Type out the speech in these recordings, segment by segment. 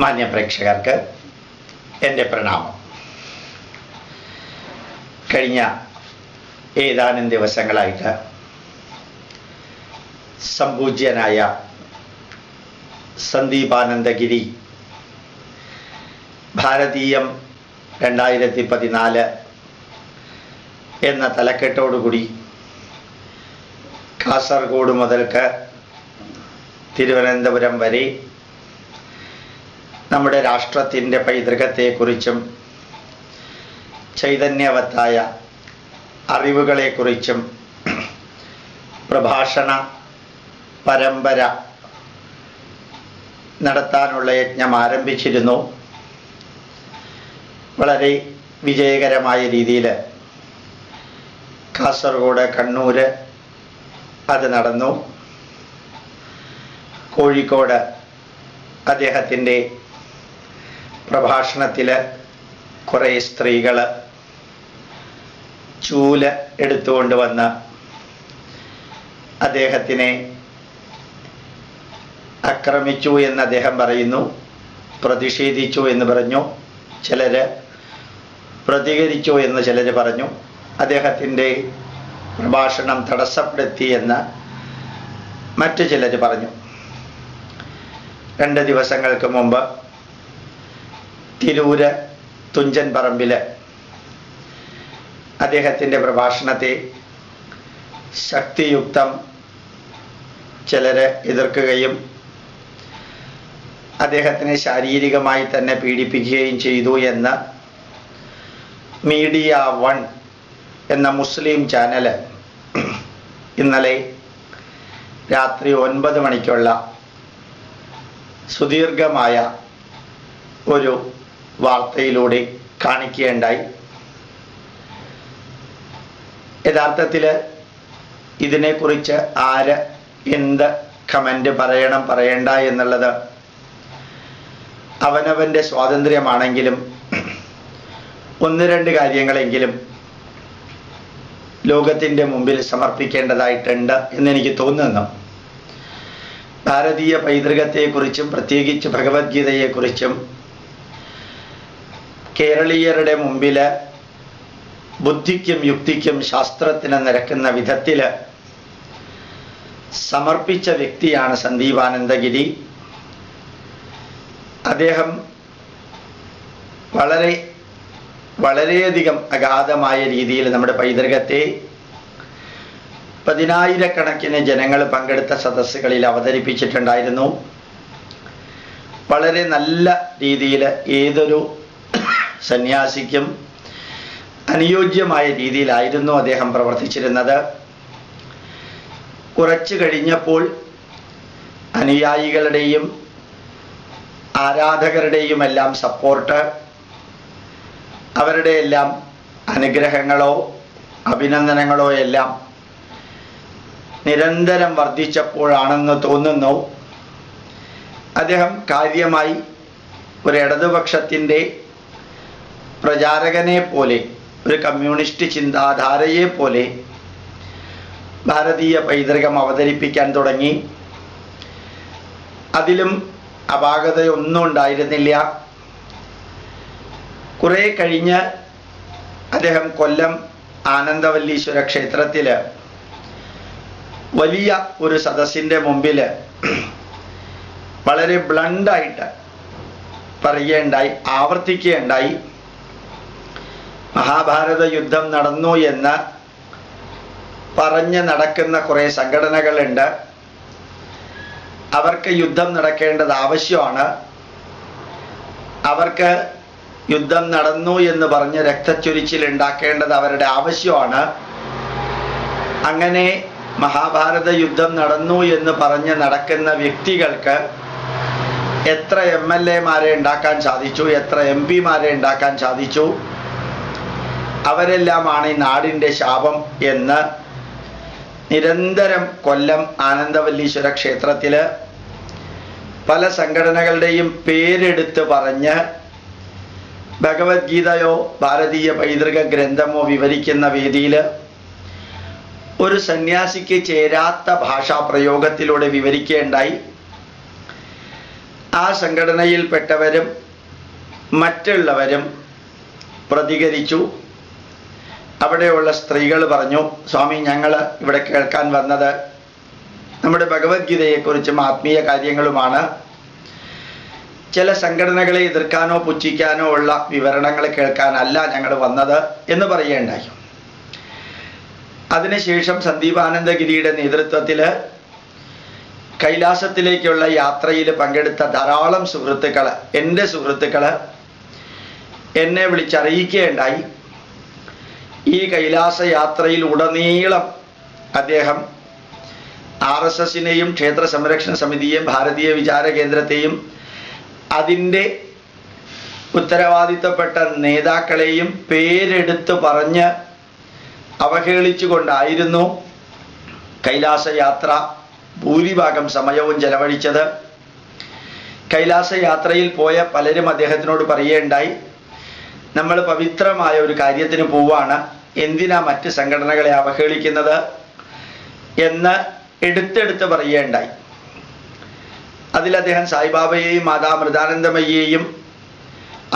മാന്യ പ്രേക്ഷകർക്ക് എൻ്റെ പ്രണാമം. കഴിഞ്ഞ ഏതാനും ദിവസങ്ങളായിട്ട് സംപൂജ്യനായ സന്ദീപാനന്ദഗിരി ഭാരതീയം 2014 എന്ന തലക്കെട്ടോടുകൂടി കാസർഗോഡ് മുതൽക്ക് തിരുവനന്തപുരം വരെ നമ്മുടെ രാഷ്ട്രത്തിൻ്റെ പൈതൃകത്തെക്കുറിച്ചും ചൈതന്യവത്തായ അറിവുകളെക്കുറിച്ചും പ്രഭാഷണ പരമ്പര നടത്താനുള്ള യജ്ഞം ആരംഭിച്ചിരുന്നു. വളരെ വിജയകരമായ രീതിയിൽ കാസർഗോഡ്, കണ്ണൂർ അത് നടന്നു. കോഴിക്കോട് അദ്ദേഹത്തിൻ്റെ പ്രഭാഷണത്തിൽ കുറേ സ്ത്രീകൾ ചൂല് എടുത്തുകൊണ്ട് വന്ന് അദ്ദേഹത്തിനെ ആക്രമിച്ചു എന്ന് അദ്ദേഹം പറയുന്നു. പ്രതിഷേധിച്ചു എന്ന് പറഞ്ഞു, ചിലർ പ്രതികരിച്ചു എന്ന് ചിലർ പറഞ്ഞു. അദ്ദേഹത്തിൻ്റെ പ്രഭാഷണം തടസ്സപ്പെടുത്തി എന്ന് മറ്റു ചിലർ പറഞ്ഞു. 2 ദിവസങ്ങൾക്ക് മുമ്പ് തിരൂര് തുഞ്ചൻ പറമ്പിൽ അദ്ദേഹത്തിൻ്റെ പ്രഭാഷണത്തെ ശക്തിയുക്തം ചിലർ എതിർക്കുകയും അദ്ദേഹത്തിനെ ശാരീരികമായി തന്നെ പീഡിപ്പിക്കുകയും ചെയ്തു എന്ന് മീഡിയ 1 എന്ന മുസ്ലിം ചാനൽ ഇന്നലെ രാത്രി 9 മണിക്കുള്ള സുദീർഘമായ ഒരു വാർത്തയിലൂടെ കാണിക്കുകയുണ്ടായി. യഥാർത്ഥത്തിൽ ഇതിനെക്കുറിച്ച് ആര് എന്ത് കമൻ്റ് പറയണം പറയണ്ട എന്നുള്ളത് അവനവൻ്റെ സ്വാതന്ത്ര്യമാണെങ്കിലും 1-2 കാര്യങ്ങളെങ്കിലും ലോകത്തിൻ്റെ മുമ്പിൽ സമർപ്പിക്കേണ്ടതായിട്ടുണ്ട് എന്നെനിക്ക് തോന്നുന്നു. ഭാരതീയ പൈതൃകത്തെക്കുറിച്ചും പ്രത്യേകിച്ച് ഭഗവത്ഗീതയെക്കുറിച്ചും കേരളീയരുടെ മുമ്പിൽ ബുദ്ധിക്കും യുക്തിക്കും ശാസ്ത്രത്തിന് നിരക്കുന്ന വിധത്തിൽ സമർപ്പിച്ച വ്യക്തിയാണ് സന്ദീപാനന്ദഗിരി. അദ്ദേഹം വളരെയധികം അഗാധമായ രീതിയിൽ നമ്മുടെ പൈതൃകത്തെ 10,000-കണക്കിന് ജനങ്ങൾ പങ്കെടുത്ത സദസ്സുകളിൽ അവതരിപ്പിച്ചിട്ടുണ്ടായിരുന്നു. വളരെ നല്ല രീതിയിൽ ഏതൊരു സന്യാസിക്കും അനുയോജ്യമായ രീതിയിലായിരുന്നു അദ്ദേഹം പ്രവർത്തിച്ചിരുന്നത്. കുറച്ചു കഴിഞ്ഞപ്പോൾ അനുയായികളുടെയും ആരാധകരുടെയും എല്ലാം സപ്പോർട്ട്, അവരുടെ എല്ലാം അനുഗ്രഹങ്ങളോ അഭിനന്ദനങ്ങളോ എല്ലാം നിരന്തരം വർദ്ധിച്ചപ്പോഴാണെന്ന് തോന്നുന്നു അദ്ദേഹം കാര്യമായി ഒരു ഇടതുപക്ഷത്തിൻ്റെ പ്രചാരകനെ പോലെ, ഒരു കമ്മ്യൂണിസ്റ്റ് ചിന്താധാരയെ പോലെ ഭാരതീയ പൈതൃകം അവതരിപ്പിക്കാൻ തുടങ്ങി. അതിലും അപാകതയൊന്നും ഉണ്ടായിരുന്നില്ല. കുറേ കഴിഞ്ഞ് അദ്ദേഹം കൊല്ലം ആനന്ദവല്ലീശ്വര ക്ഷേത്രത്തിൽ വലിയ ഒരു സദസ്സിൻ്റെ മുമ്പിൽ വളരെ ബ്ലണ്ടായിട്ട് പറയുകയുണ്ടായി, ആവർത്തിക്കുകയുണ്ടായി, മഹാഭാരത യുദ്ധം നടന്നു എന്ന് പറഞ്ഞ് നടക്കുന്ന കുറേ സംഘടനകളുണ്ട്. അവർക്ക് യുദ്ധം നടക്കേണ്ടത് ആവശ്യമാണ്. അവർക്ക് യുദ്ധം നടന്നു എന്ന് പറഞ്ഞ് രക്തച്ചൊരിച്ചിൽ ഉണ്ടാക്കേണ്ടത് അവരുടെ ആവശ്യമാണ്. അങ്ങനെ മഹാഭാരത യുദ്ധം നടന്നു എന്ന് പറഞ്ഞ് നടക്കുന്ന വ്യക്തികൾക്ക് എത്ര MLA-മാരെ ഉണ്ടാക്കാൻ സാധിച്ചു, എത്ര MP-മാരെ ഉണ്ടാക്കാൻ സാധിച്ചു, അവരെല്ലാമാണ് ഈ നാടിൻ്റെ ശാപം എന്ന് നിരന്തരം കൊല്ലം ആനന്ദവല്ലീശ്വര ക്ഷേത്രത്തിൽ പല സംഘടനകളുടെയും പേരെടുത്ത് പറഞ്ഞ് ഭഗവത്ഗീതയോ ഭാരതീയ പൈതൃക ഗ്രന്ഥമോ വിവരിക്കുന്ന വേദിയിൽ ഒരു സന്യാസിക്ക് ചേരാത്ത ഭാഷാപ്രയോഗത്തിലൂടെ വിവരിക്കുകയുണ്ടായി. ആ സംഘടനയിൽപ്പെട്ടവരും മറ്റുള്ളവരും പ്രതികരിച്ചു. അവിടെയുള്ള സ്ത്രീകൾ പറഞ്ഞു, സ്വാമി, ഞങ്ങൾ ഇവിടെ കേൾക്കാൻ വന്നത് നമ്മുടെ ഭഗവത്ഗീതയെക്കുറിച്ചും ആത്മീയ കാര്യങ്ങളുമാണ്. ചില സംഘടനകളെ എതിർക്കാനോ പുച്ഛിക്കാനോ ഉള്ള വിവരണങ്ങൾ കേൾക്കാനല്ല ഞങ്ങൾ വന്നത് എന്ന് പറയുകയുണ്ടായി. അതിനുശേഷം സന്ദീപാനന്ദഗിരിയുടെ നേതൃത്വത്തിൽ കൈലാസത്തിലേക്കുള്ള യാത്രയിൽ പങ്കെടുത്ത ധാരാളം സുഹൃത്തുക്കൾ, എൻ്റെ സുഹൃത്തുക്കൾ എന്നെ വിളിച്ചറിയിക്കുകയുണ്ടായി. ഈ കൈലാസ യാത്രയിൽ ഉടനീളം അദ്ദേഹം RSSനെയും ക്ഷേത്ര സംരക്ഷണ സമിതിയെയും ഭാരതീയ വിചാര കേന്ദ്രത്തെയും അതിൻ്റെ ഉത്തരവാദിത്തപ്പെട്ട നേതാക്കളെയും പേരെടുത്ത് പറഞ്ഞ് അവഹേളിച്ചുകൊണ്ടായിരുന്നു കൈലാസയാത്ര ഭൂരിഭാഗം സമയവും ചെലവഴിച്ചത്. കൈലാസയാത്രയിൽ പോയ പലരും അദ്ദേഹത്തിനോട് പറയുകയുണ്ടായി, നമ്മൾ പവിത്രമായ ഒരു കാര്യത്തിന് പോവാണ്, എന്തിനാ മറ്റ് സംഘടനകളെ അവഹേളിക്കുന്നത് എന്ന് എടുത്തെടുത്ത് പറയുകയുണ്ടായി. അതിൽ അദ്ദേഹം സായിബാബയെയും മാതാ അമൃതാനന്ദമയ്യെയും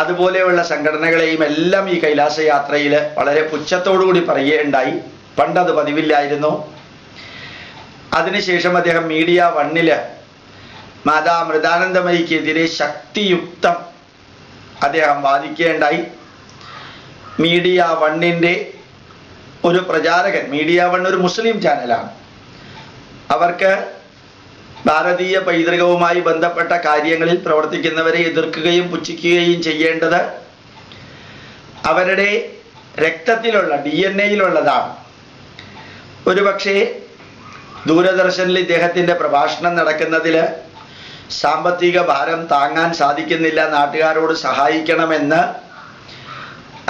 അതുപോലെയുള്ള സംഘടനകളെയും എല്ലാം ഈ കൈലാസയാത്രയിൽ വളരെ പുച്ഛത്തോടുകൂടി പറയുകയുണ്ടായി. പണ്ടത് പതിവില്ലായിരുന്നു. അതിനുശേഷം അദ്ദേഹം മീഡിയ 1 മാതാ അമൃതാനന്ദമയ്ക്കെതിരെ ശക്തിയുക്തം അദ്ദേഹം വാദിക്കുകയുണ്ടായി. മീഡിയ 1ൻ്റെ ഒരു പ്രചാരകൻ, മീഡിയ 1 ഒരു മുസ്ലിം ചാനലാണ്, അവർക്ക് ഭാരതീയ പൈതൃകവുമായി ബന്ധപ്പെട്ട കാര്യങ്ങളിൽ പ്രവർത്തിക്കുന്നവരെ എതിർക്കുകയും പുച്ഛിക്കുകയും ചെയ്യേണ്ടത് അവരുടെ രക്തത്തിലുള്ള DNA-യിലുള്ളതാണ്. ഒരുപക്ഷെ ദൂരദർശനിൽ ഇദ്ദേഹത്തിൻ്റെ പ്രഭാഷണം നടക്കുന്നതിൽ സാമ്പത്തിക ഭാരം താങ്ങാൻ സാധിക്കുന്നില്ല, നാട്ടുകാരോട് സഹായിക്കണമെന്ന്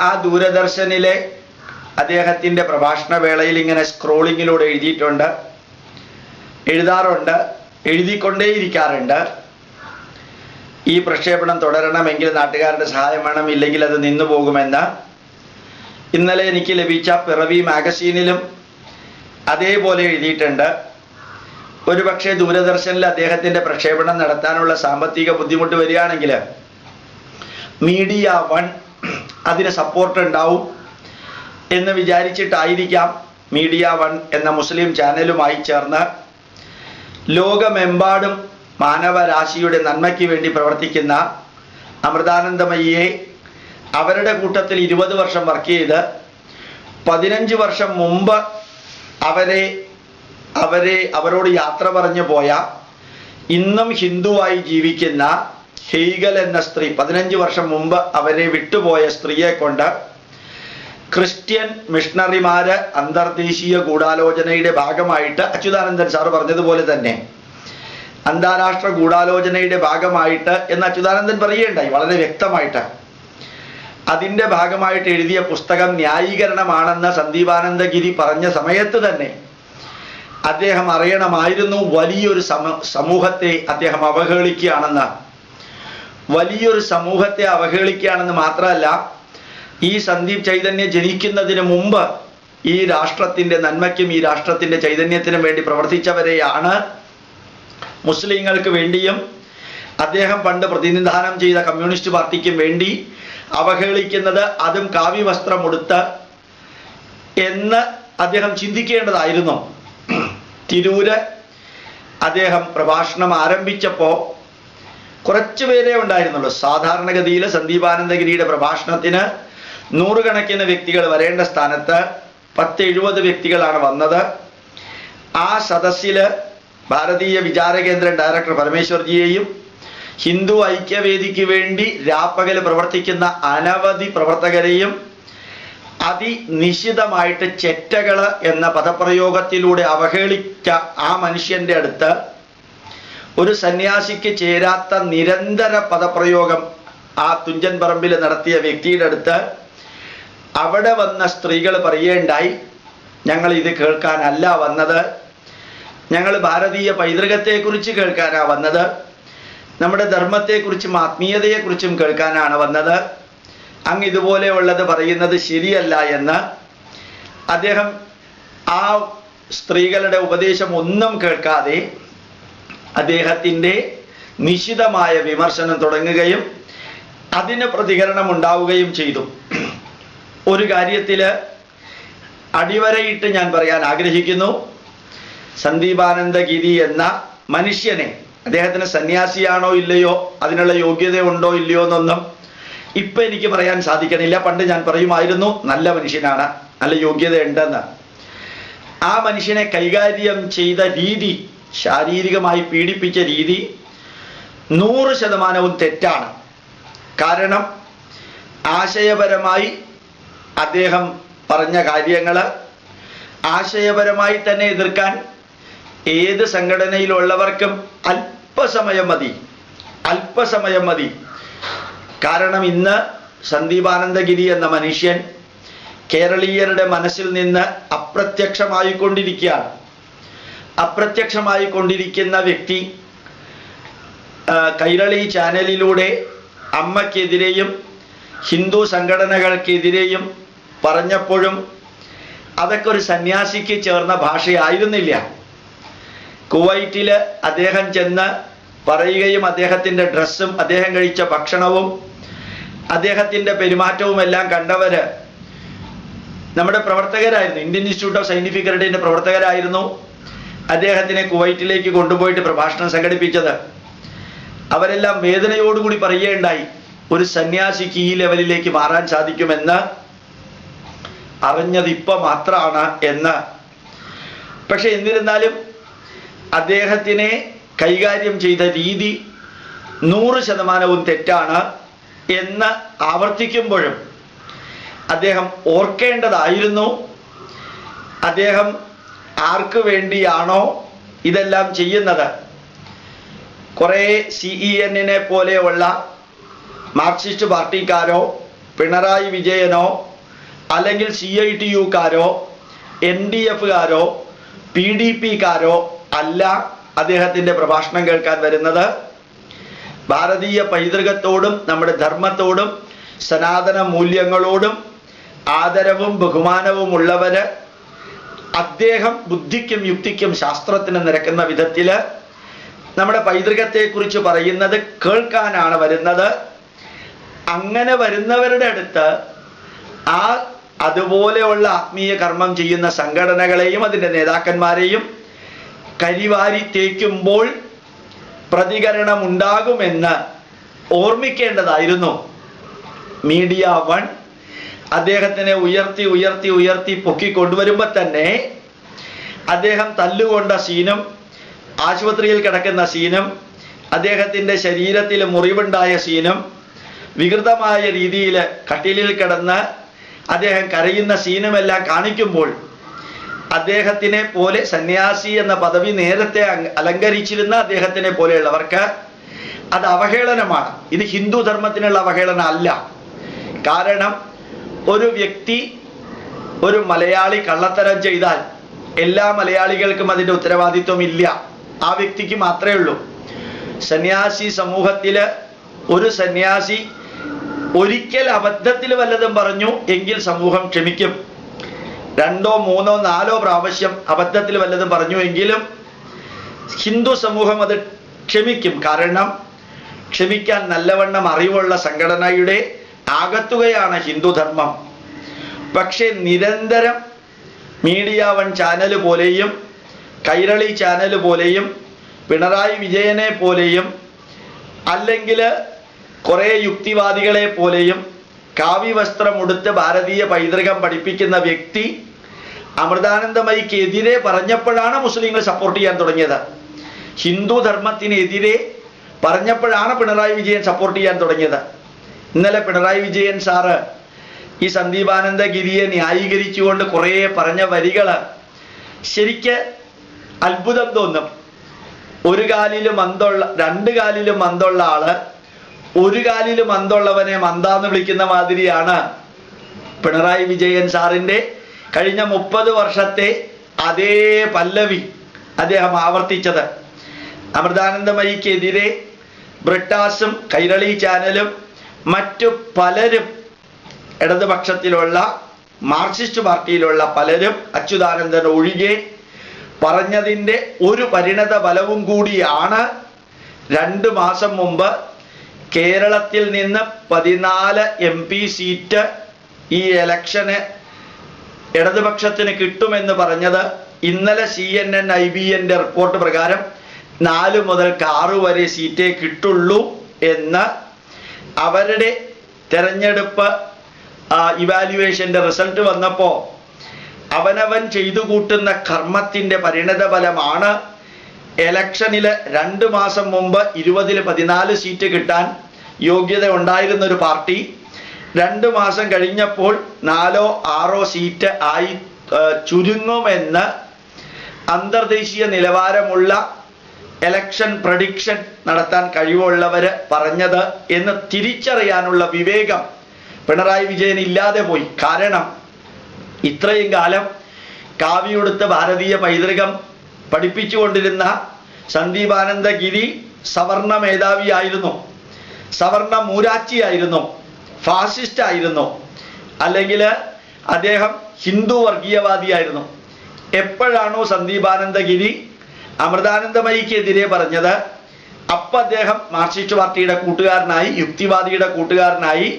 ആ ദൂരദർശനിലെ അദ്ദേഹത്തിൻ്റെ പ്രഭാഷണ വേളയിൽ ഇങ്ങനെ സ്ക്രോളിങ്ങിലൂടെ എഴുതാറുണ്ട്, എഴുതിക്കൊണ്ടേയിരിക്കാറുണ്ട്. ഈ പ്രക്ഷേപണം തുടരണമെങ്കിൽ നാട്ടുകാരുടെ സഹായം വേണം, ഇല്ലെങ്കിൽ അത് നിന്നു പോകുമെന്ന്. ഇന്നലെ എനിക്ക് ലഭിച്ച പിറവി മാഗസീനിലും അതേപോലെ എഴുതിയിട്ടുണ്ട്. ഒരുപക്ഷെ ദൂരദർശനിൽ അദ്ദേഹത്തിൻ്റെ പ്രക്ഷേപണം നടത്താനുള്ള സാമ്പത്തിക ബുദ്ധിമുട്ട് വരികയാണെങ്കിൽ മീഡിയ 1 അതിന് സപ്പോർട്ട് ഉണ്ടാവും എന്ന് വിചാരിച്ചിട്ടായിരിക്കാം മീഡിയ 1 എന്ന മുസ്ലിം ചാനലുമായി ചേർന്ന് ലോകമെമ്പാടും മാനവരാശിയുടെ നന്മയ്ക്ക് വേണ്ടി പ്രവർത്തിക്കുന്ന അമൃതാനന്ദമയ്യെ അവരുടെ കൂട്ടത്തിൽ 20 വർഷം വർക്ക് ചെയ്ത് 15 വർഷം മുമ്പ് അവരോട് യാത്ര പറഞ്ഞു പോയ ഇന്നും ഹിന്ദുവായി ജീവിക്കുന്ന ഹെയ്ഗൽ എന്ന സ്ത്രീ, 15 വർഷം മുമ്പ് അവരെ വിട്ടുപോയ സ്ത്രീയെ കൊണ്ട് ക്രിസ്ത്യൻ മിഷണറിമാര് അന്തർദേശീയ ഗൂഢാലോചനയുടെ ഭാഗമായിട്ട്, അച്യുതാനന്ദൻ സാറ് പറഞ്ഞതുപോലെ തന്നെ അന്താരാഷ്ട്ര ഗൂഢാലോചനയുടെ ഭാഗമായിട്ട് എന്ന് അച്യുതാനന്ദൻ പറയുകയുണ്ടായി വളരെ വ്യക്തമായിട്ട്. അതിൻ്റെ ഭാഗമായിട്ട് എഴുതിയ പുസ്തകം ന്യായീകരണമാണെന്ന് സന്ദീപാനന്ദഗിരി പറഞ്ഞ സമയത്ത് തന്നെ അദ്ദേഹം അറിയണമായിരുന്നു വലിയൊരു സമൂഹത്തെ അദ്ദേഹം അവഹേളിക്കുകയാണെന്ന്. വലിയൊരു സമൂഹത്തെ അവഹേളിക്കുകയാണെന്ന് മാത്രമല്ല, ഈ സന്ദീപ് ചൈതന്യം ജനിക്കുന്നതിന് മുമ്പ് ഈ രാഷ്ട്രത്തിൻ്റെ നന്മയ്ക്കും ഈ രാഷ്ട്രത്തിൻ്റെ ചൈതന്യത്തിനും വേണ്ടി പ്രവർത്തിച്ചവരെയാണ് മുസ്ലിങ്ങൾക്ക് വേണ്ടിയും അദ്ദേഹം പണ്ട് പ്രതിനിധാനം ചെയ്ത കമ്മ്യൂണിസ്റ്റ് പാർട്ടിക്കും വേണ്ടി അവഹേളിക്കുന്നത്, അതും കാവ്യവസ്ത്രമുടുത്ത് എന്ന് അദ്ദേഹം ചിന്തിക്കേണ്ടതായിരുന്നു. തിരൂര് അദ്ദേഹം പ്രഭാഷണം ആരംഭിച്ചപ്പോൾ കുറച്ചു പേരേ ഉണ്ടായിരുന്നുള്ളൂ. സാധാരണഗതിയിൽ സന്ദീപാനന്ദഗിരിയുടെ പ്രഭാഷണത്തിന് 100 കണക്കിന് വ്യക്തികൾ വരേണ്ട സ്ഥാനത്ത് 10-70 വ്യക്തികളാണ് വന്നത്. ആ സദസ്സിൽ ഭാരതീയ വിചാര കേന്ദ്രം ഡയറക്ടർ പരമേശ്വർജിയെയും ഹിന്ദു ഐക്യവേദിക്ക് വേണ്ടി രാപ്പകൽ പ്രവർത്തിക്കുന്ന അനവധി പ്രവർത്തകരെയും അതിനിശിതമായിട്ട് ചെറ്റകള് എന്ന പദപ്രയോഗത്തിലൂടെ അവഹേളിച്ച ആ മനുഷ്യൻ്റെ അടുത്ത് ഒരു സന്യാസിക്ക് ചേരാത്ത നിരന്തര പദപ്രയോഗം ആ തുഞ്ചൻ പറമ്പിൽ നടത്തിയ വ്യക്തിയുടെ അടുത്ത് അവിടെ വന്ന സ്ത്രീകൾ പറയുകയുണ്ടായി, ഞങ്ങൾ ഇത് കേൾക്കാനല്ല വന്നത്, ഞങ്ങൾ ഭാരതീയ പൈതൃകത്തെക്കുറിച്ച് കേൾക്കാനാണ് വന്നത്, നമ്മുടെ ധർമ്മത്തെക്കുറിച്ചും ആത്മീയതയെക്കുറിച്ചും കേൾക്കാനാണ് വന്നത്, അങ്ങ് ഇതുപോലെയുള്ളത് പറയുന്നത് ശരിയല്ല എന്ന് അദ്ദേഹം ആ സ്ത്രീകളുടെ ഉപദേശം ഒന്നും കേൾക്കാതെ അദ്ദേഹത്തിൻ്റെ നിശിതമായ വിമർശനം തുടങ്ങുകയും അതിന് പ്രതികരണം ഉണ്ടാവുകയും ചെയ്തു. ഒരു കാര്യത്തിൽ അടിവരയിട്ട് ഞാൻ പറയാൻ ആഗ്രഹിക്കുന്നു. സന്ദീപാനന്ദഗിരി എന്ന മനുഷ്യനെ, അദ്ദേഹത്തിന് സന്യാസിയാണോ ഇല്ലയോ, അതിനുള്ള യോഗ്യത ഉണ്ടോ ഇല്ലയോ എന്നൊന്നും ഇപ്പം എനിക്ക് പറയാൻ സാധിക്കണില്ല. പണ്ട് ഞാൻ പറയുമായിരുന്നു നല്ല മനുഷ്യനാണ്, നല്ല യോഗ്യത ഉണ്ടെന്ന്. ആ മനുഷ്യനെ കൈകാര്യം ചെയ്ത രീതി, ശാരീരികമായി പീഡിപ്പിച്ച രീതി 100% തെറ്റാണ്. കാരണം ആശയപരമായി അദ്ദേഹം പറഞ്ഞ കാര്യങ്ങൾ ആശയപരമായി തന്നെ എതിർക്കാൻ ഏത് സംഘടനയിലുള്ളവർക്കും അല്പസമയം മതി. കാരണം ഇന്ന് സന്ദീപാനന്ദഗിരി എന്ന മനുഷ്യൻ കേരളീയരുടെ മനസ്സിൽ നിന്ന് അപ്രത്യക്ഷമായിക്കൊണ്ടിരിക്കുന്ന വ്യക്തി കൈരളി ചാനലിലൂടെ അമ്മയ്ക്കെതിരെയും ഹിന്ദു സംഘടനകൾക്കെതിരെയും പറഞ്ഞപ്പോഴും അതൊക്കെ ഒരു സന്യാസിക്ക് ചേർന്ന ഭാഷയായിരുന്നില്ല. കുവൈറ്റിൽ അദ്ദേഹം ചെന്ന് പറയുകയും അദ്ദേഹത്തിൻ്റെ ഡ്രസ്സും അദ്ദേഹം കഴിച്ച ഭക്ഷണവും അദ്ദേഹത്തിൻ്റെ പെരുമാറ്റവും എല്ലാം കണ്ടവര് നമ്മുടെ പ്രവർത്തകരായിരുന്നു. ഇന്ത്യൻ ഇൻസ്റ്റിറ്റ്യൂട്ട് ഓഫ് സയന്റിഫിക് ഹെറിറ്റേജിന്റെ പ്രവർത്തകരായിരുന്നു അദ്ദേഹത്തിനെ കുവൈറ്റിലേക്ക് കൊണ്ടുപോയിട്ട് പ്രഭാഷണം സംഘടിപ്പിച്ചത്. അവരെല്ലാം വേദനയോടുകൂടി പറയുകയുണ്ടായി, ഒരു സന്യാസിക്ക് ഈ ലെവലിലേക്ക് മാറാൻ സാധിക്കുമെന്ന് അറിഞ്ഞത് ഇപ്പം മാത്രമാണ് എന്ന്. പക്ഷെ എന്നിരുന്നാലും അദ്ദേഹത്തിനെ കൈകാര്യം ചെയ്ത രീതി 100% തെറ്റാണ് എന്ന് ആവർത്തിക്കുമ്പോഴും അദ്ദേഹം ഓർക്കേണ്ടതായിരുന്നു, അദ്ദേഹം ആർക്ക് വേണ്ടിയാണോ ഇതെല്ലാം ചെയ്യുന്നത്. കുറേ CEN പോലെയുള്ള മാർക്സിസ്റ്റ് പാർട്ടിക്കാരോ പിണറായി വിജയനോ അല്ലെങ്കിൽ CITU-കാരോ NDF-കാരോ PDP-കാരോ അല്ല അദ്ദേഹത്തിൻ്റെ പ്രഭാഷണം കേൾക്കാൻ വരുന്നത്. ഭാരതീയ പൈതൃകത്തോടും നമ്മുടെ ധർമ്മത്തോടും സനാതന മൂല്യങ്ങളോടും ആദരവും ബഹുമാനവും ഉള്ളവര്, അദ്ദേഹം ബുദ്ധിക്കും യുക്തിക്കും ശാസ്ത്രത്തിനും നിരക്കുന്ന വിധത്തിൽ നമ്മുടെ പൈതൃകത്തെക്കുറിച്ച് പറയുന്നത് കേൾക്കാനാണ് വരുന്നത്. അങ്ങനെ വരുന്നവരുടെ അടുത്ത് അതുപോലെയുള്ള ആത്മീയ കർമ്മം ചെയ്യുന്ന സംഘടനകളെയും അതിൻ്റെ നേതാക്കന്മാരെയും കരിവാരി തേക്കുമ്പോൾ പ്രതികരണമുണ്ടാകുമെന്ന് ഓർമ്മിക്കേണ്ടതായിരുന്നു. മീഡിയ 1 അദ്ദേഹത്തിനെ ഉയർത്തി പൊക്കിക്കൊണ്ടുവരുമ്പോൾ തന്നെ അദ്ദേഹം തല്ലുകൊണ്ട സീനും ആശുപത്രിയിൽ കിടക്കുന്ന സീനും അദ്ദേഹത്തിൻ്റെ ശരീരത്തിൽ മുറിവുണ്ടായ സീനും വികൃതമായ രീതിയിൽ കട്ടിലിൽ കിടന്ന് അദ്ദേഹം കരയുന്ന സീനുമെല്ലാം കാണിക്കുമ്പോൾ അദ്ദേഹത്തിനെ പോലെ സന്യാസി എന്ന പദവി നേരത്തെ അലങ്കരിച്ചിരുന്ന അദ്ദേഹത്തിനെ പോലെയുള്ളവർക്ക് അത് അവഹേളനമാണ്. ഇത് ഹിന്ദു ധർമ്മത്തിനുള്ള അവഹേളനം അല്ല. കാരണം ഒരു വ്യക്തി, ഒരു മലയാളി കള്ളത്തരം ചെയ്താൽ എല്ലാ മലയാളികൾക്കും അതിൻ്റെ ഉത്തരവാദിത്വം ഇല്ല, ആ വ്യക്തിക്ക് മാത്രമേ ഉള്ളൂ. സന്യാസി സമൂഹത്തിൽ ഒരു സന്യാസി ഒരിക്കൽ അബദ്ധത്തിൽ വല്ലതും പറഞ്ഞു എങ്കിൽ സമൂഹം ക്ഷമിക്കും. 2, 3, 4 പ്രാവശ്യം അബദ്ധത്തിൽ വല്ലതും പറഞ്ഞു എങ്കിലും ഹിന്ദു സമൂഹം അത് ക്ഷമിക്കും. കാരണം ക്ഷമിക്കാൻ നല്ലവണ്ണം അറിവുള്ള സംഘടനയുടെ ആകത്തുകയാണ് ഹിന്ദുധർമ്മം. പക്ഷെ നിരന്തരം മീഡിയ 1 ചാനൽ പോലെയും കൈരളി ചാനൽ പോലെയും പിണറായി വിജയനെ പോലെയും അല്ലെങ്കിൽ കുറേ യുക്തിവാദികളെ പോലെയും കാവ്യവസ്ത്രമുടുത്ത് ഭാരതീയ പൈതൃകം പഠിപ്പിക്കുന്ന വ്യക്തി അമൃതാനന്ദമയിക്കെതിരെ പറഞ്ഞപ്പോഴാണ് മുസ്ലിങ്ങൾ സപ്പോർട്ട് ചെയ്യാൻ തുടങ്ങിയത്. ഹിന്ദു ധർമ്മത്തിനെതിരെ പറഞ്ഞപ്പോഴാണ് പിണറായി വിജയൻ സപ്പോർട്ട് ചെയ്യാൻ തുടങ്ങിയത്. ഇന്നലെ പിണറായി വിജയൻ സാറ് ഈ സന്ദീപാനന്ദഗിരിയെ ന്യായീകരിച്ചുകൊണ്ട് കുറേ പറഞ്ഞ വരികൾ ശരിക്ക് അത്ഭുതം തോന്നും. ഒരു കാലിലും മന്തുള്ള, 2 കാലിലും മന്തുള്ള ആള് ഒരു കാലിലും മന്തുള്ളവനെ മന്താന്ന് വിളിക്കുന്ന മാതിരിയാണ് പിണറായി വിജയൻ സാറിൻ്റെ കഴിഞ്ഞ 30 വർഷത്തെ അതേ പല്ലവി അദ്ദേഹം ആവർത്തിച്ചത്. അമൃതാനന്ദമയിക്കെതിരെ ബ്രിട്ടാസും കൈരളി ചാനലും മറ്റു പലരും, ഇടതുപക്ഷത്തിലുള്ള മാർക്സിസ്റ്റ് പാർട്ടിയിലുള്ള പലരും, അച്യുതാനന്ദൻ ഒഴികെ പറഞ്ഞതിൻ്റെ ഒരു പരിണത ഫലവും കൂടിയാണ് 2 മാസം മുമ്പ് കേരളത്തിൽ നിന്ന് 14 MP സീറ്റ് ഈ ഇലക്ഷന് ഇടതുപക്ഷത്തിന് കിട്ടുമെന്ന് പറഞ്ഞത് ഇന്നലെ CNN IBN റിപ്പോർട്ട് പ്രകാരം 4 മുതൽ 6 വരെ സീറ്റേ കിട്ടുള്ളൂ എന്ന് അവരുടെ തെരഞ്ഞെടുപ്പ് ഇവാലുവേഷന്റെ റിസൾട്ട് വന്നപ്പോൾ അവനവൻ ചെയ്തു കൂട്ടുന്ന കർമ്മത്തിന്റെ പരിണത ഫലമാണ് ഇലക്ഷനിൽ 2 മാസം മുമ്പ് 20-ൽ 14 സീറ്റ് കിട്ടാൻ യോഗ്യത ഉണ്ടായിരുന്ന ഒരു പാർട്ടി 2 മാസം കഴിഞ്ഞപ്പോൾ 4-ഓ 6-ഓ സീറ്റ് ആയി ചുരുങ്ങുമെന്ന് അന്തർദേശീയ നിലവാരമുള്ള ഇലക്ഷൻ പ്രഡിക്ഷൻ നടത്താൻ കഴിവുള്ളവർ പറഞ്ഞത് എന്ന് തിരിച്ചറിയാനുള്ള വിവേകം പിണറായി വിജയൻ ഇല്ലാതെ പോയി. കാരണം ഇത്രയും കാലം കാവിയുടുത്ത ഭാരതീയ പൈതൃകം പഠിപ്പിച്ചുകൊണ്ടിരുന്ന സന്ദീപ് ആനന്ദഗിരി സവർണ മേധാവിയായിരുന്നു, സവർണ മൂരാച്ചിയായിരുന്നു, ഫാസിസ്റ്റ് ആയിരുന്നു, അല്ലെങ്കിൽ അദ്ദേഹം ഹിന്ദു വർഗീയവാദിയായിരുന്നു. എപ്പോഴാണോ സന്ദീപ് ആനന്ദഗിരി അമൃതാനന്ദമയിക്കെതിരെ പറഞ്ഞത്, അപ്പം അദ്ദേഹം മാർക്സിസ്റ്റ് പാർട്ടിയുടെ കൂട്ടുകാരനായി, യുക്തിവാദിയുടെ കൂട്ടുകാരനായി,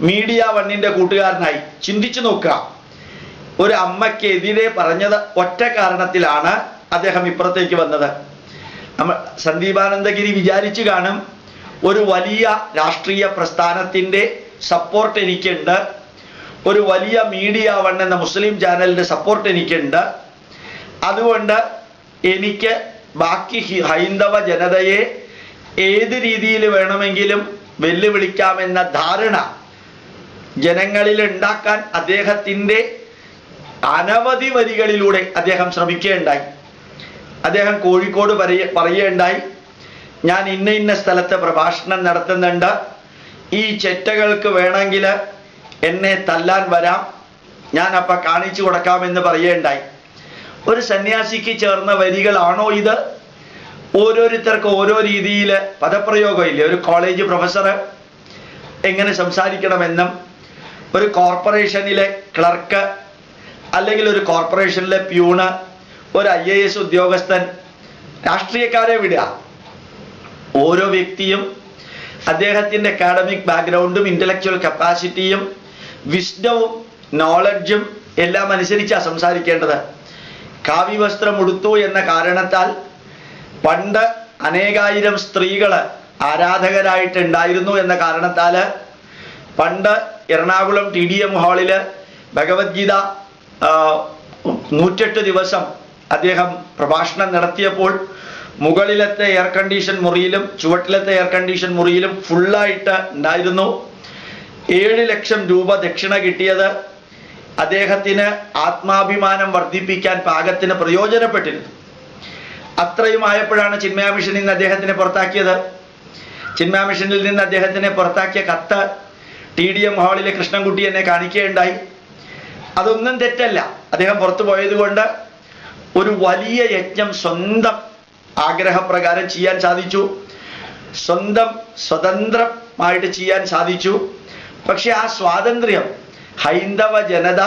മീഡിയ വണ്ണിന്റെ കൂട്ടുകാരനായി. ചിന്തിച്ചു നോക്കുക, ഒരു അമ്മയ്ക്കെതിരെ പറഞ്ഞത് ഒറ്റ കാരണത്തിലാണ് അദ്ദേഹം ഇപ്പുറത്തേക്ക് വന്നത്. സന്ദീപ് ആനന്ദഗിരി വിചാരിച്ചു കാണും, ഒരു വലിയ രാഷ്ട്രീയ പ്രസ്ഥാനത്തിന്റെ സപ്പോർട്ട് എനിക്കുണ്ട്, ഒരു വലിയ മീഡിയ വൺ എന്ന മുസ്ലിം ചാനലിന്റെ സപ്പോർട്ട് എനിക്കുണ്ട്, അതുകൊണ്ട് എനിക്ക് ബാക്കി ഹൈന്ദവ ജനതയെ ഏത് രീതിയിൽ വേണമെങ്കിലും വെല്ലുവിളിക്കാമെന്ന ധാരണ ജനങ്ങളിൽ ഉണ്ടാക്കാൻ അദ്ദേഹത്തിൻ്റെ അനവധി വരികളിലൂടെ അദ്ദേഹം ശ്രമിക്കുകയുണ്ടായി. അദ്ദേഹം കോഴിക്കോട് പറയുകയുണ്ടായി, ഞാൻ ഇന്ന സ്ഥലത്ത് പ്രഭാഷണം നടത്തുന്നുണ്ട്, ഈ ചെറ്റകൾക്ക് വേണമെങ്കിൽ എന്നെ തല്ലാൻ വരാം, ഞാൻ അപ്പം കാണിച്ചു കൊടുക്കാമെന്ന് പറയുകയുണ്ടായി. ഒരു സന്യാസിക്ക് ചേർന്ന വരികളാണോ ഇത്? ഓരോരുത്തർക്ക് ഓരോ രീതിയിൽ പദപ്രയോഗമില്ലേ. ഒരു കോളേജ് പ്രൊഫസർ എങ്ങനെ സംസാരിക്കണമെന്നും, ഒരു കോർപ്പറേഷനിലെ ക്ലർക്ക് അല്ലെങ്കിൽ ഒരു കോർപ്പറേഷനിലെ പ്യൂണ്, ഒരു IAS ഉദ്യോഗസ്ഥൻ, രാഷ്ട്രീയക്കാരെ വിടുക, ഓരോ വ്യക്തിയും അദ്ദേഹത്തിൻ്റെ അക്കാഡമിക് ബാക്ക്ഗ്രൗണ്ടും ഇൻ്റലക്ച്വൽ കപ്പാസിറ്റിയും വിസ്ഡവും നോളജും എല്ലാം അനുസരിച്ചാണ് സംസാരിക്കേണ്ടത്. കാവി വസ്ത്രം ഉടുത്തു എന്ന കാരണത്താൽ പണ്ട് അനേകായിരം സ്ത്രീകൾ ആരാധകരായിട്ടുണ്ടായിരുന്നു എന്ന കാരണത്താൽ പണ്ട് എറണാകുളം TDM ഹാളിൽ ഭഗവത്ഗീത 108 ദിവസം അദ്ദേഹം പ്രഭാഷണം നടത്തിയപ്പോൾ മുകളിലത്തെ എയർ കണ്ടീഷൻ മുറിയിലും ചുവട്ടിലത്തെ എയർ കണ്ടീഷൻ മുറിയിലും ഫുള്ളായിട്ട് ഉണ്ടായിരുന്നു. 7 ലക്ഷം രൂപ ദക്ഷിണ കിട്ടിയത് അദ്ദേഹത്തിന് ആത്മാഭിമാനം വർദ്ധിപ്പിക്കാൻ പാകത്തിന് പ്രയോജനപ്പെട്ടിരുന്നു. അത്രയുമായപ്പോഴാണ് ചിന്മയ മിഷനിൽ നിന്ന് അദ്ദേഹത്തിനെ പുറത്താക്കിയത്. ചിന്മയ മിഷനിൽ നിന്ന് അദ്ദേഹത്തിനെ പുറത്താക്കിയ കത്ത് TDM ഹാളിലെ കൃഷ്ണൻകുട്ടി എന്നെ കാണിക്കുകയുണ്ടായി. അതൊന്നും തെറ്റല്ല. അദ്ദേഹം പുറത്തു പോയതുകൊണ്ട് ഒരു വലിയ യജ്ഞം സ്വന്തം ആഗ്രഹപ്രകാരം ചെയ്യാൻ സാധിച്ചു, സ്വതന്ത്രമായിട്ട് ചെയ്യാൻ സാധിച്ചു. പക്ഷെ ആ സ്വാതന്ത്ര്യം ഹൈന്ദവ ജനത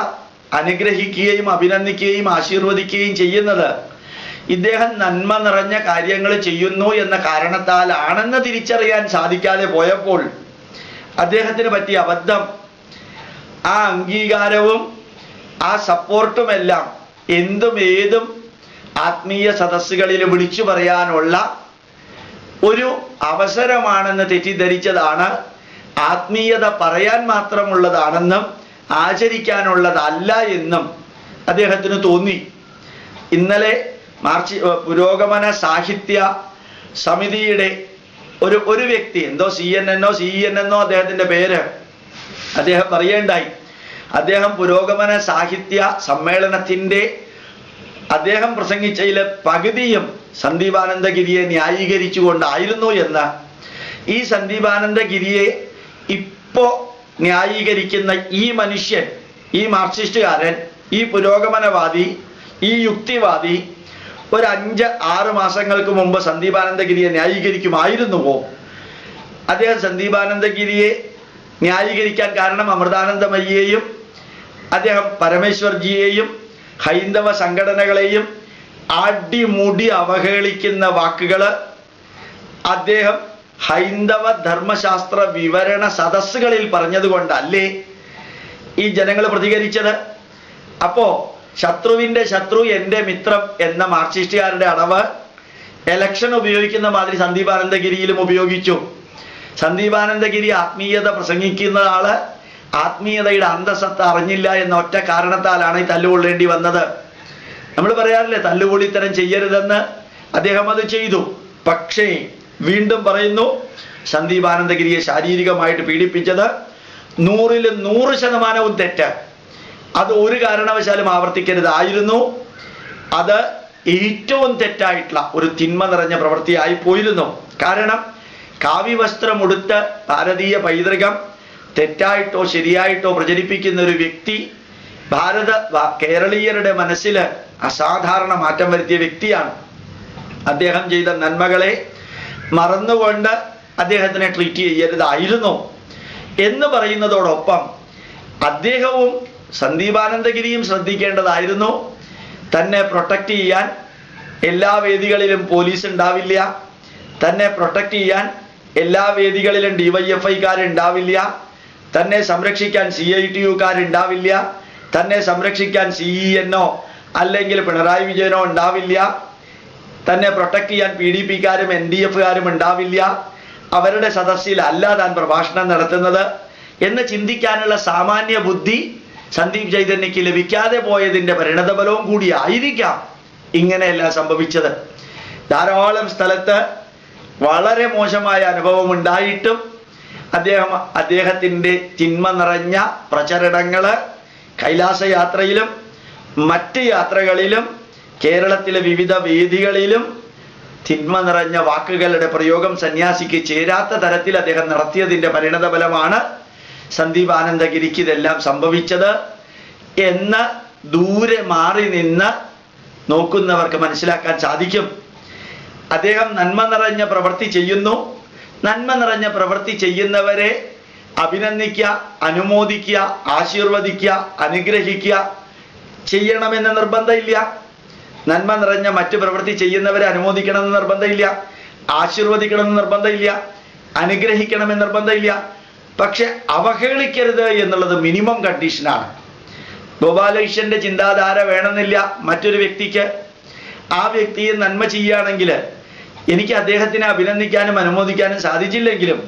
അനുഗ്രഹിക്കുകയും അഭിനന്ദിക്കുകയും ആശീർവദിക്കുകയും ചെയ്യുന്നത് ഇദ്ദേഹം നന്മ നിറഞ്ഞ കാര്യങ്ങൾ ചെയ്യുന്നു എന്ന കാരണത്താലാണെന്ന് തിരിച്ചറിയാൻ സാധിക്കാതെ പോയപ്പോൾ അദ്ദേഹത്തിന് പറ്റിയ അബദ്ധം, ആ അംഗീകാരവും ആ സപ്പോർട്ടുമെല്ലാം എന്തും ഏതും ആത്മീയ സദസ്സുകളിൽ വിളിച്ചു പറയാനുള്ള ഒരു അവസരമാണെന്ന് തെറ്റിദ്ധരിച്ചതാണ്. ആത്മീയത പറയാൻ മാത്രമുള്ളതാണെന്നും ആചരിക്കാനുള്ളതല്ല എന്നും അദ്ദേഹത്തിന് തോന്നി. ഇന്നലെ പുരോഗമന സാഹിത്യ സമിതിയുടെ ഒരു വ്യക്തി, എന്തോ CNN അദ്ദേഹത്തിൻ്റെ പേര്, അദ്ദേഹം പറയേണ്ടായി, അദ്ദേഹം പുരോഗമന സാഹിത്യ സമ്മേളനത്തിൻ്റെ അദ്ദേഹം പ്രസംഗിച്ചതിൽ പകുതിയും സന്ദീപ് ആനന്ദഗിരിയെ ന്യായീകരിച്ചുകൊണ്ടായിരുന്നു എന്ന്. ഈ സന്ദീപ് ആനന്ദഗിരിയെ ഇപ്പോൾ ന്യായീകരിക്കുന്ന ഈ മനുഷ്യൻ, ഈ മാർക്സിസ്റ്റുകാരൻ, ഈ പുരോഗമനവാദി, ഈ യുക്തിവാദി ഒരു 5-6 മാസങ്ങൾക്ക് മുമ്പ് സന്ദീപ് ആനന്ദഗിരിയെ ന്യായീകരിക്കുമായിരുന്നുവോ? അദ്ദേഹം സന്ദീപ് ആനന്ദഗിരിയെ ന്യായീകരിക്കാൻ കാരണം അമൃതാനന്ദമയ്യെയും അദ്ദേഹം പരമേശ്വർജിയെയും ഹൈന്ദവ സംഘടനകളെയും അടിമുടി അവഹേളിക്കുന്ന വാക്കുകൾ അദ്ദേഹം ഹൈന്ദവ ധർമ്മശാസ്ത്ര വിവരണ സദസ്സുകളിൽ പറഞ്ഞതുകൊണ്ടല്ലേ ഈ ജനങ്ങൾ പ്രതികരിച്ചത്? അപ്പോ ശത്രുവിന്റെ ശത്രു എൻ്റെ മിത്രം എന്ന മാർക്സിസ്റ്റുകാരുടെ അടവ് എലക്ഷൻ ഉപയോഗിക്കുന്ന മാതിരി സന്ദീപാനന്ദഗിരിയിലും ഉപയോഗിച്ചു. സന്ദീപാനന്ദഗിരി ആത്മീയത പ്രസംഗിക്കുന്ന ആള് ആത്മീയതയുടെ അന്തസത്ത അറിഞ്ഞില്ല എന്ന ഒറ്റ കാരണത്താലാണ് ഈ തല്ലുകൊള്ളേണ്ടി വന്നത്. നമ്മൾ പറയാറില്ലേ തല്ലുകൊള്ളിത്തരം ചെയ്യരുതെന്ന്? അദ്ദേഹം അത് ചെയ്തു. പക്ഷേ വീണ്ടും പറയുന്നു, സന്ദീപാനന്ദഗിരിയെ ശാരീരികമായിട്ട് പീഡിപ്പിച്ചത് 100-ൽ 100% തെറ്റ്. അത് ഒരു കാരണവശാലും ആവർത്തിക്കരുതായിരുന്നു. അത് ഏറ്റവും തെറ്റായിട്ടുള്ള ഒരു തിന്മ നിറഞ്ഞ പ്രവൃത്തിയായി പോയിരുന്നു. കാരണം കാവ്യവസ്ത്രമുടുത്ത് ഭാരതീയ പൈതൃകം തെറ്റായിട്ടോ ശരിയായിട്ടോ പ്രചരിപ്പിക്കുന്ന ഒരു വ്യക്തി കേരളീയരുടെ മനസ്സിൽ അസാധാരണ മാറ്റം വരുത്തിയ വ്യക്തിയാണ്. അദ്ദേഹം ചെയ്ത നന്മകളെ മറന്നുകൊണ്ട് അദ്ദേഹത്തിനെ ട്രീറ്റ് ചെയ്യരുതായിരുന്നു എന്ന് പറയുന്നതോടൊപ്പം അദ്ദേഹവും സന്ദീപാനന്ദഗിരിയും ശ്രദ്ധിക്കേണ്ടതായിരുന്നു, തന്നെ പ്രൊട്ടക്റ്റ് ചെയ്യാൻ എല്ലാ വേദികളിലും പോലീസ് ഉണ്ടാവില്ല, തന്നെ പ്രൊട്ടക്റ്റ് ചെയ്യാൻ എല്ലാ വേദികളിലും DYFIക്കാരുണ്ടാവില്ല, തന്നെ സംരക്ഷിക്കാൻ CITUക്കാരുണ്ടാവില്ല, തന്നെ സംരക്ഷിക്കാൻ CENO അല്ലെങ്കിൽ പിണറായി വിജയനോ ഉണ്ടാവില്ല, തന്നെ പ്രൊട്ടക്റ്റ് ചെയ്യാൻ PDPക്കാരും NDFകാരും ഉണ്ടാവില്ല, അവരുടെ സദസ്സിലല്ല താൻ പ്രഭാഷണം നടത്തുന്നത് എന്ന് ചിന്തിക്കാനുള്ള സാമാന്യ ബുദ്ധി സന്ദീപ് ചൈതന്യക്ക് ലഭിക്കാതെ പോയതിൻ്റെ പരിണതഫലവും കൂടി ആയിരിക്കാം ഇങ്ങനെയെല്ലാം സംഭവിച്ചത്. ധാരാളം സ്ഥലത്ത് വളരെ മോശമായ അനുഭവം ഉണ്ടായിട്ടും അദ്ദേഹത്തിൻ്റെ തിന്മ നിറഞ്ഞ പ്രചരണങ്ങൾ കൈലാസയാത്രയിലും മറ്റ് യാത്രകളിലും കേരളത്തിലെ വിവിധ വേദികളിലും തിന്മ നിറഞ്ഞ വാക്കുകളുടെ പ്രയോഗം സന്യാസിക്ക് ചേരാത്ത തരത്തിൽ അദ്ദേഹം നടത്തിയതിൻ്റെ പരിണതഫലമാണ് സന്ദീപാനന്ദഗിരിക്ക് ഇതെല്ലാം സംഭവിച്ചത് എന്ന് ദൂരെ മാറി നിന്ന് നോക്കുന്നവർക്ക് മനസ്സിലാക്കാൻ സാധിക്കും. അദ്ദേഹം നന്മ നിറഞ്ഞ പ്രവൃത്തി ചെയ്യുന്നു. നന്മ നിറഞ്ഞ പ്രവൃത്തി ചെയ്യുന്നവരെ അഭിനന്ദിക്കുക, അനുമോദിക്കുക, ആശീർവദിക്കുക, അനുഗ്രഹിക്കുക ചെയ്യണമെന്ന് നിർബന്ധമില്ല. നന്മ നിറഞ്ഞ മറ്റു പ്രവൃത്തി ചെയ്യുന്നവരെ അനുമോദിക്കണമെന്ന് നിർബന്ധമില്ല, ആശീർവദിക്കണമെന്ന് നിർബന്ധമില്ല, അനുഗ്രഹിക്കണമെന്ന് നിർബന്ധമില്ല. പക്ഷെ അവഹേളിക്കരുത് എന്നുള്ളത് മിനിമം കണ്ടീഷനാണ്. ഗോപാലകൃഷ്ണന്റെ ചിന്താധാര വേണമെന്നില്ല മറ്റൊരു വ്യക്തിക്ക്. ആ വ്യക്തിയെ നന്മ ചെയ്യുകയാണെങ്കിൽ എനിക്ക് അദ്ദേഹത്തിനെ അഭിനന്ദിക്കാനും അനുമോദിക്കാനും സാധിച്ചില്ലെങ്കിലും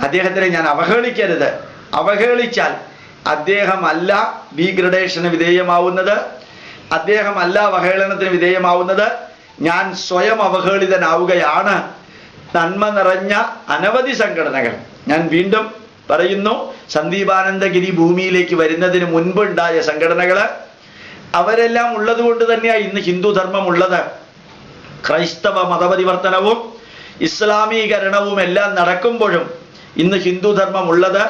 അദ്ദേഹത്തിനെ ഞാൻ അവഹേളിക്കരുത്. അവഹേളിച്ചാൽ അദ്ദേഹമല്ല ഡീഗ്രഡേഷന് വിധേയമാവുന്നത്, അദ്ദേഹമല്ല അവഹേളനത്തിന് വിധേയമാവുന്നത്, ഞാൻ സ്വയം അവഹേളിതനാവുകയാണ്. നന്മ നിറഞ്ഞ അനവധി സംഘടനകൾ, ഞാൻ വീണ്ടും പറയുന്നു, സന്ദീപാനന്ദഗിരി ഭൂമിയിലേക്ക് വരുന്നതിന് മുൻപുണ്ടായ സംഘടനകൾ, അവരെല്ലാം ഉള്ളത് കൊണ്ട് തന്നെയാണ് ഇന്ന് ഹിന്ദു ധർമ്മം ഉള്ളത്. ക്രൈസ്തവ മതപരിവർത്തനവും ഇസ്ലാമീകരണവും എല്ലാം നടക്കുമ്പോഴും ഇന്ന് ഹിന്ദു ധർമ്മം ഉള്ളത്.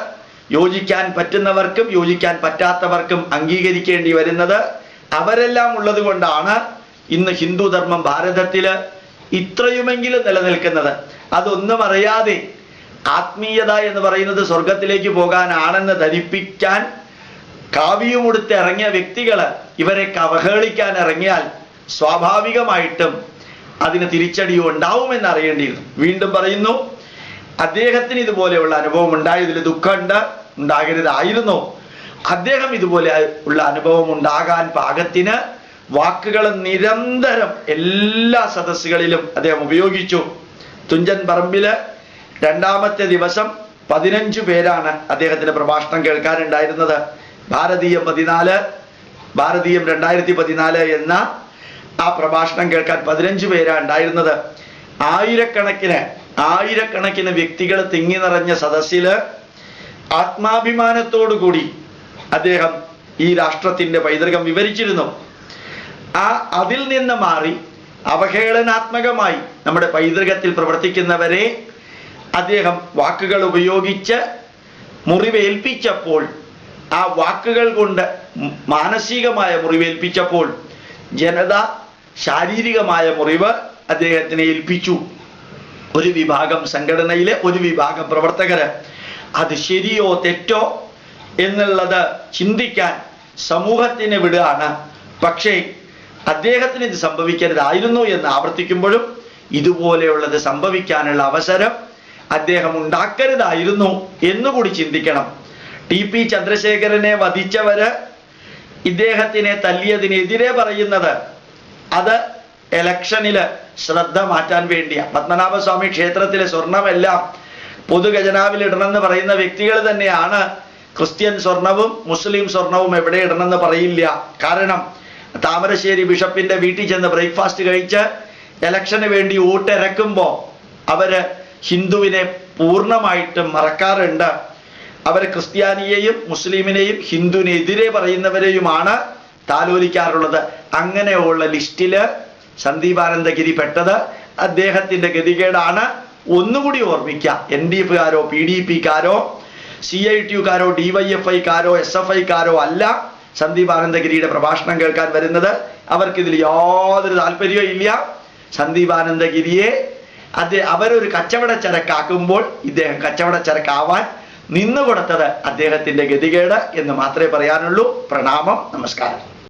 യോജിക്കാൻ പറ്റുന്നവർക്കും യോജിക്കാൻ പറ്റാത്തവർക്കും അംഗീകരിക്കേണ്ടി വരുന്നത് അവരെല്ലാം ഉള്ളത് കൊണ്ടാണ് ഇന്ന് ഹിന്ദു ധർമ്മം ഭാരതത്തിൽ ഇത്രയുമെങ്കിലും നിലനിൽക്കുന്നത്. അതൊന്നും അറിയാതെ ആത്മീയത എന്ന് പറയുന്നത് സ്വർഗത്തിലേക്ക് പോകാനാണെന്ന് ധരിപ്പിക്കാൻ കാവ്യമുടുത്ത് ഇറങ്ങിയ വ്യക്തികൾ ഇവരെയൊക്കെ അവഹേളിക്കാൻ ഇറങ്ങിയാൽ സ്വാഭാവികമായിട്ടും അതിന് തിരിച്ചടിയും ഉണ്ടാവുമെന്ന് അറിയേണ്ടിയിരുന്നു. വീണ്ടും പറയുന്നു, അദ്ദേഹത്തിന് ഇതുപോലെയുള്ള അനുഭവം ഉണ്ടായതിൽ ദുഃഖമുണ്ട്, ഉണ്ടാകരുതായിരുന്നു. അദ്ദേഹം ഇതുപോലെ ഉള്ള അനുഭവം ഉണ്ടാകാൻ പാകത്തിന് വാക്കുകൾ നിരന്തരം എല്ലാ സദസ്സുകളിലും അദ്ദേഹം ഉപയോഗിച്ചു. തുഞ്ചൻ പറമ്പില് 2ാമത്തെ ദിവസം 15 പേരാണ് അദ്ദേഹത്തിന്റെ പ്രഭാഷണം കേൾക്കാനുണ്ടായിരുന്നത്. ഭാരതീയം 14, ഭാരതീയം 2014 എന്ന ആ പ്രഭാഷണം കേൾക്കാൻ 15 പേരാണ് ഉണ്ടായിരുന്നത്. ആയിരക്കണക്കിന് വ്യക്തികൾ തിങ്ങി നിറഞ്ഞ സദസ്സില് ആത്മാഭിമാനത്തോടുകൂടി അദ്ദേഹം ഈ രാഷ്ട്രത്തിന്റെ പൈതൃകം വിവരിച്ചിരുന്നു. അതിൽ നിന്ന് മാറി അവഹേളനാത്മകമായി നമ്മുടെ പൈതൃകത്തിൽ പ്രവർത്തിക്കുന്നവരെ അദ്ദേഹം വാക്കുകൾ ഉപയോഗിച്ച് മുറിവേൽപ്പിച്ചപ്പോൾ, ആ വാക്കുകൾ കൊണ്ട് മാനസികമായ മുറിവേൽപ്പിച്ചപ്പോൾ ജനത ശാരീരികമായ മുറിവ് അദ്ദേഹത്തിനെ ഏൽപ്പിച്ചു. ഒരു വിഭാഗം സംഘടനയിലെ ഒരു വിഭാഗം പ്രവർത്തകര് അത് ശരിയോ തെറ്റോ എന്നുള്ളത് ചിന്തിക്കാൻ സമൂഹത്തിന് വിടുകയാണ്. പക്ഷേ അദ്ദേഹത്തിന് ഇത് സംഭവിക്കരുതായിരുന്നു എന്ന് ആവർത്തിക്കുമ്പോഴും ഇതുപോലെയുള്ളത് സംഭവിക്കാനുള്ള അവസരം അദ്ദേഹം ഉണ്ടാക്കരുതായിരുന്നു എന്നുകൂടി ചിന്തിക്കണം. TP ചന്ദ്രശേഖരനെ വധിച്ചവര് ഇദ്ദേഹത്തിനെ തല്ലിയതിനെതിരെ പറയുന്നത് അത് ഇലക്ഷനില് ശ്രദ്ധ മാറ്റാൻ വേണ്ടിയാ. പത്മനാഭസ്വാമി ക്ഷേത്രത്തിലെ സ്വർണമെല്ലാം പൊതു ഖജനാവിൽ ഇടണമെന്ന് പറയുന്ന വ്യക്തികൾ തന്നെയാണ് ക്രിസ്ത്യൻ സ്വർണവും മുസ്ലിം സ്വർണവും എവിടെ ഇടണമെന്ന് പറയില്ല. കാരണം താമരശ്ശേരി ബിഷപ്പിന്റെ വീട്ടിൽ ചെന്ന് ബ്രേക്ക്ഫാസ്റ്റ് കഴിച്ച് ഇലക്ഷന് വേണ്ടി വോട്ടിറക്കുമ്പോൾ അവര് ഹിന്ദുവിനെ പൂർണ്ണമായിട്ടും മറക്കാറുണ്ട്. അവര് ക്രിസ്ത്യാനിയെയും മുസ്ലിമിനെയും ഹിന്ദുവിനെതിരെ പറയുന്നവരെയുമാണ് താലോലിക്കാറുള്ളത്. അങ്ങനെയുള്ള ലിസ്റ്റില് സന്ദീപാനന്ദഗിരി പെട്ടത് അദ്ദേഹത്തിന്റെ ഗതികേടാണ്. ഒന്നുകൂടി ഓർമ്മിക്കുക, NDF-കാരോ PDP-കാരോ CITU-കാരോ DYFI-കാരോ SFI-കാരോ അല്ല സന്ദീപാനന്ദഗിരിയുടെ പ്രഭാഷണം കേൾക്കാൻ വരുന്നത്. അവർക്കിതിൽ യാതൊരു താല്പര്യവും ഇല്ല. സന്ദീപാനന്ദഗിരിയെ അവരൊരു കച്ചവടച്ചരക്കാക്കുമ്പോൾ ഇദ്ദേഹം കച്ചവടച്ചരക്കാവാൻ നിന്നുകൊടുത്തത് അദ്ദേഹത്തിന്റെ ഗതികേട് എന്ന് മാത്രമേ പറയാനുള്ളൂ. പ്രണാമം, നമസ്കാരം.